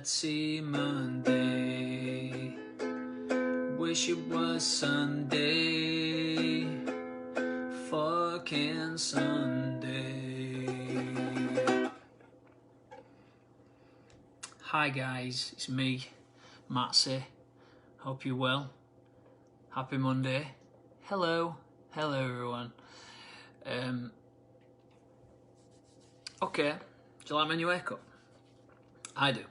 dirty Monday. Wish it was Sunday. Fucking Sunday. Hi guys, it's me, Matsy. Hope you're well. Happy Monday. Hello everyone. Okay, do you like my new haircut? I do.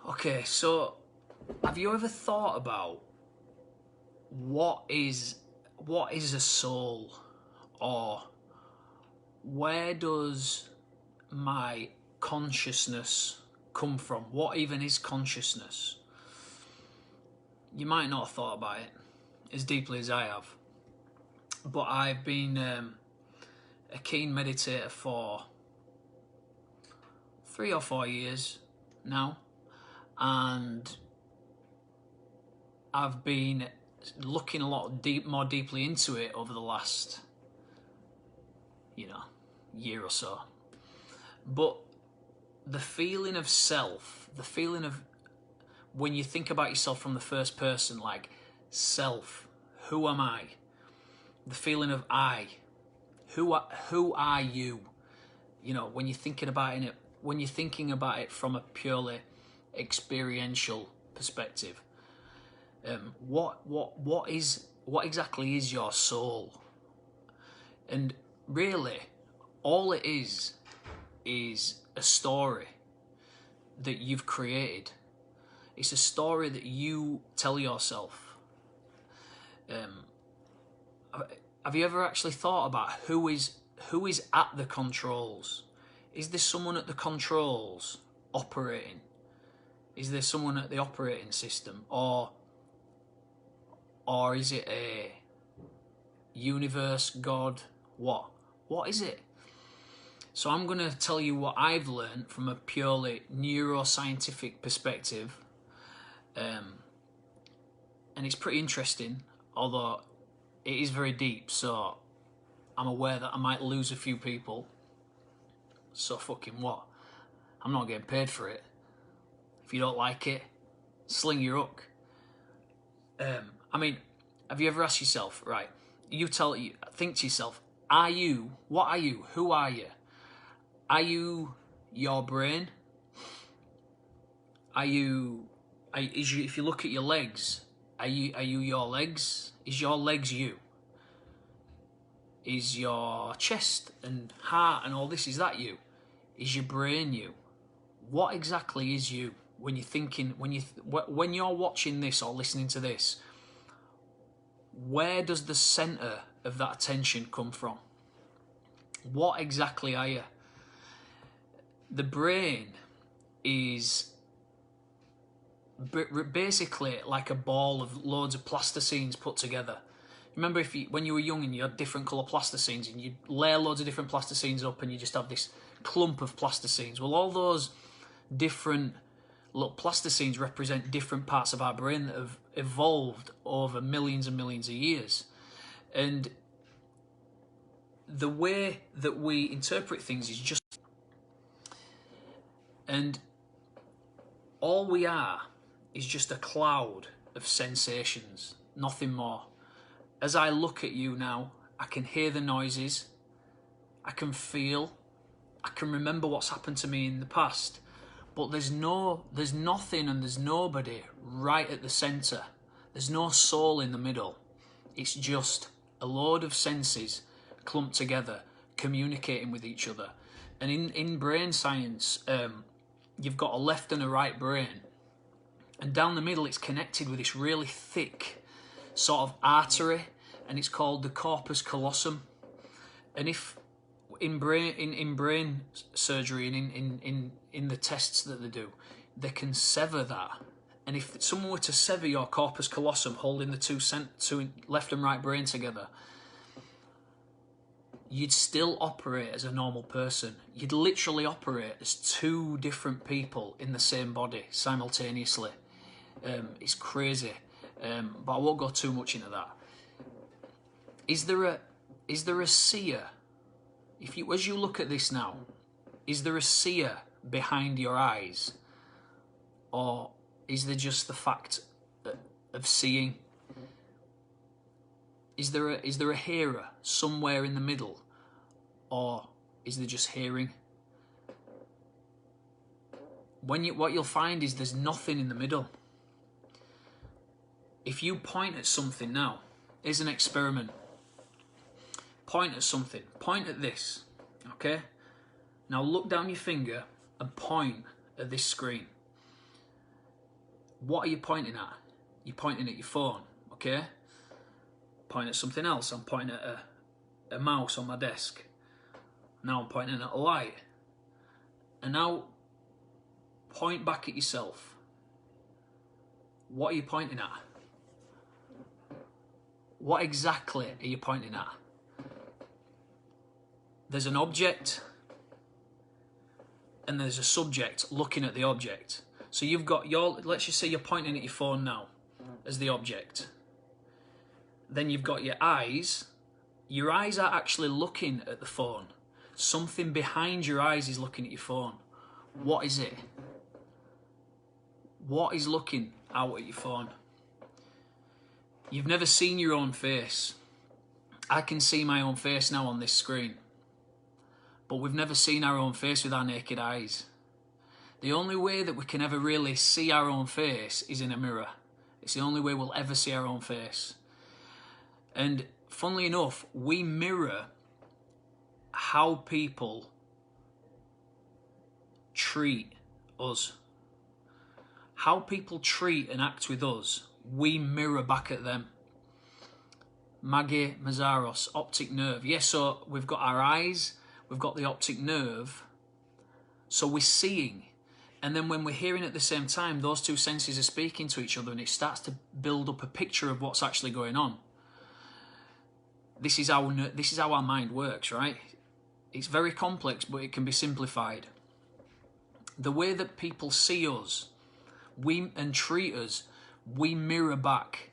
Okay, so have you ever thought about what is a soul, or where does my consciousness come from? What even is consciousness? You might not have thought about it as deeply as I have, but I've been a keen meditator for 3 or 4 years now, and I've been looking a lot more deeply into it over the last, year or so. But the feeling of self, the feeling of when you think about yourself from the first person, like self, who am I? The feeling of I, who are you? When you're thinking about it, from a purely experiential perspective, what exactly is your soul? And really, all it is a story that you've created. It's a story that you tell yourself. Have you ever actually thought about who is at the controls? Is there someone at the controls operating? Is there someone at the operating system, or is it a universe, God? What is it? So I'm going to tell you what I've learned from a purely neuroscientific perspective, and it's pretty interesting, although it is very deep, so I'm aware that I might lose a few people. So fucking what? I'm not getting paid for it. If you don't like it, sling your hook. Have you ever asked yourself, right, think to yourself, what are you, who are you? Are you your brain? If you look at your legs, are you your legs? Is your legs you? Is your chest and heart and all this, is that you? Is your brain you? What exactly is you? When you're thinking, when you're watching this or listening to this, where does the center of that attention come from? What exactly are you? The brain is basically like a ball of loads of plasticines put together. Remember, when you were young and you had different colour plasticines, and you'd layer loads of different plasticines up and you just have this clump of plasticines? Well, all those different little plasticines represent different parts of our brain that have evolved over millions and millions of years. And the way that we interpret things is just... And all we are is just a cloud of sensations, nothing more. As I look at you now, I can hear the noises, I can feel, I can remember what's happened to me in the past, but there's nothing and there's nobody right at the centre. There's no soul in the middle. It's just a load of senses clumped together, communicating with each other. And in brain science, you've got a left and a right brain, and down the middle it's connected with this really thick sort of artery, and it's called the corpus callosum. And if in brain surgery and in the tests that they do, they can sever that. And if someone were to sever your corpus callosum, holding the two left and right brain together, you'd still operate as a normal person. You'd literally operate as two different people in the same body simultaneously. It's crazy, but I won't go too much into that. Is there a seer? As you look at this now, is there a seer behind your eyes? Or is there just the fact of seeing? Is there a hearer somewhere in the middle? Or is there just hearing? What you'll find is there's nothing in the middle. If you point at something now, here's an experiment. Point at something. Point at this, okay? Now look down your finger and point at this screen. What are you pointing at? You're pointing at your phone, okay? Point at something else. I'm pointing at a mouse on my desk. Now I'm pointing at a light. And now point back at yourself. What are you pointing at? What exactly are you pointing at? There's an object and there's a subject looking at the object. So you've got let's just say you're pointing at your phone now as the object. Then you've got your eyes. Your eyes are actually looking at the phone. Something behind your eyes is looking at your phone. What is it? What is looking out at your phone? You've never seen your own face. I can see my own face now on this screen. But we've never seen our own face with our naked eyes. The only way that we can ever really see our own face is in a mirror. It's the only way we'll ever see our own face. And funnily enough, we mirror how people treat us. How people treat and act with us, we mirror back at them. Maggie Mazzaros, optic nerve. Yes, so we've got our eyes, we've got the optic nerve, so we're seeing. And then when we're hearing at the same time, those two senses are speaking to each other and it starts to build up a picture of what's actually going on. This is how our mind works, right? It's very complex, but it can be simplified. The way that people see us and treat us, we mirror back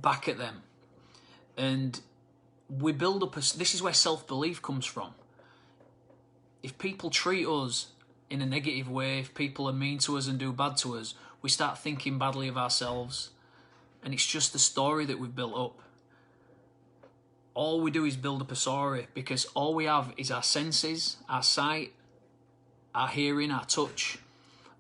at them. And we build up this is where self-belief comes from. If people treat us in a negative way, if people are mean to us and do bad to us, we start thinking badly of ourselves. And it's just a story that we've built up. All we do is build up a story because all we have is our senses, our sight, our hearing, our touch.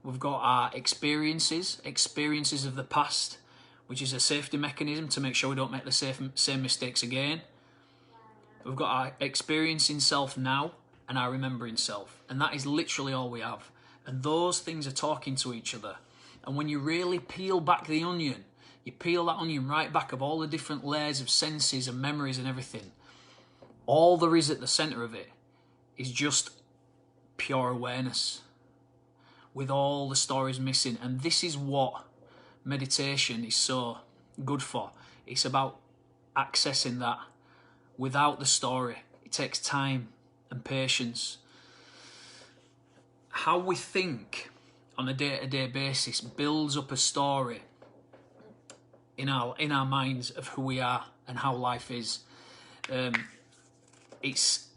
We've got our experiences of the past, which is a safety mechanism to make sure we don't make the same mistakes again. We've got our experiencing self now and our remembering self. And that is literally all we have. And those things are talking to each other. And when you really peel back the onion, you peel that onion right back of all the different layers of senses and memories and everything, all there is at the centre of it is just pure awareness with all the stories missing. And this is what meditation is so good for. It's about accessing that without the story. It takes time and patience. How we think on a day-to-day basis builds up a story in our minds of who we are and how life is. This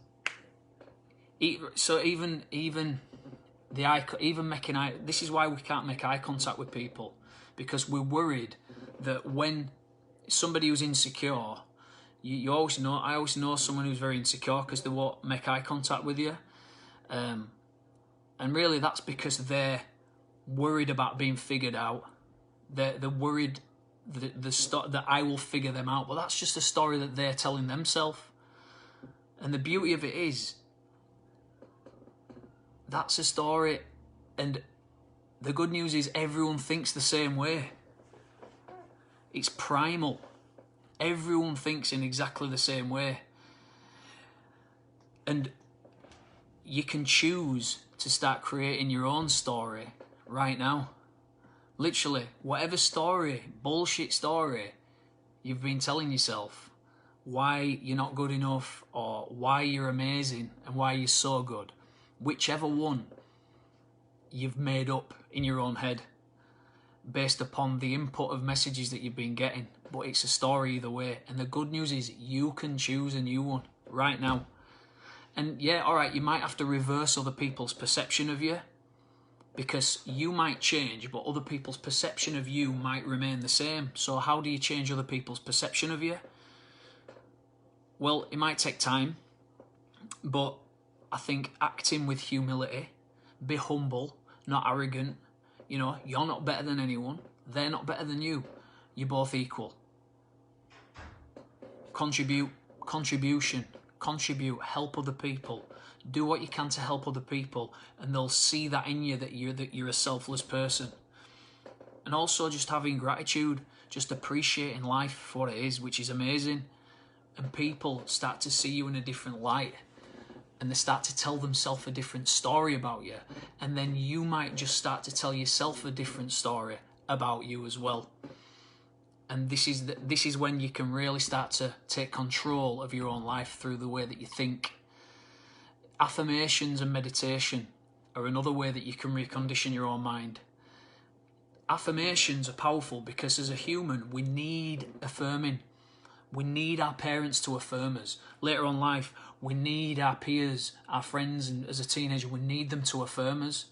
is why we can't make eye contact with people, because we're worried that when somebody who's insecure, I always know someone who's very insecure because they won't make eye contact with you, and really that's because they're worried about being figured out. They're worried that I will figure them out, but that's just a story that they're telling themselves. And the beauty of it is, that's a story, and the good news is everyone thinks the same way. It's primal. Everyone thinks in exactly the same way. And you can choose to start creating your own story right now. Literally, whatever story, bullshit story you've been telling yourself, why you're not good enough, or why you're amazing and why you're so good, whichever one you've made up in your own head based upon the input of messages that you've been getting, but it's a story either way. And the good news is you can choose a new one right now. And yeah, all right, you might have to reverse other people's perception of you, because you might change, but other people's perception of you might remain the same. So how do you change other people's perception of you? Well, it might take time, but I think acting with humility, be humble, not arrogant. You know, you're not better than anyone. They're not better than you. You're both equal. Contribution, help other people. Do what you can to help other people, and they'll see that in you, that you're a selfless person. And also just having gratitude, just appreciating life for what it is, which is amazing. And people start to see you in a different light, and they start to tell themselves a different story about you, and then you might just start to tell yourself a different story about you as well. And this is when you can really start to take control of your own life through the way that you think. Affirmations and meditation are another way that you can recondition your own mind. Affirmations are powerful because as a human, we need affirming. We need our parents to affirm us. Later on in life, we need our peers, our friends, and as a teenager, we need them to affirm us.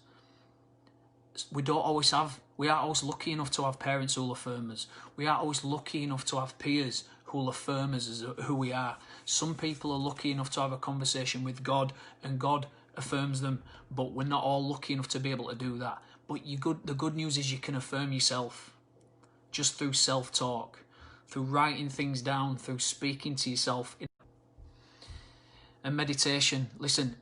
We aren't always lucky enough to have parents who will affirm us. We aren't always lucky enough to have peers who will affirm us as who we are. Some people are lucky enough to have a conversation with God, and God affirms them, but we're not all lucky enough to be able to do that. But the good news is you can affirm yourself just through self-talk, through writing things down, through speaking to yourself. And meditation, listen,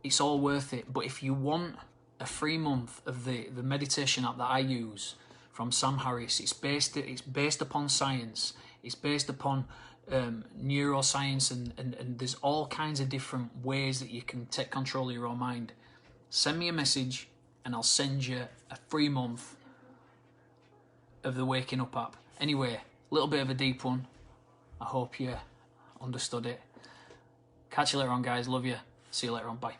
it's all worth it. But if you want a free month of the meditation app that I use from Sam Harris, it's based upon science. It's based upon neuroscience, and there's all kinds of different ways that you can take control of your own mind. Send me a message and I'll send you a free month of the Waking Up app. Anyway, a little bit of a deep one. I hope you understood it. Catch you later on, guys. Love you. See you later on. Bye.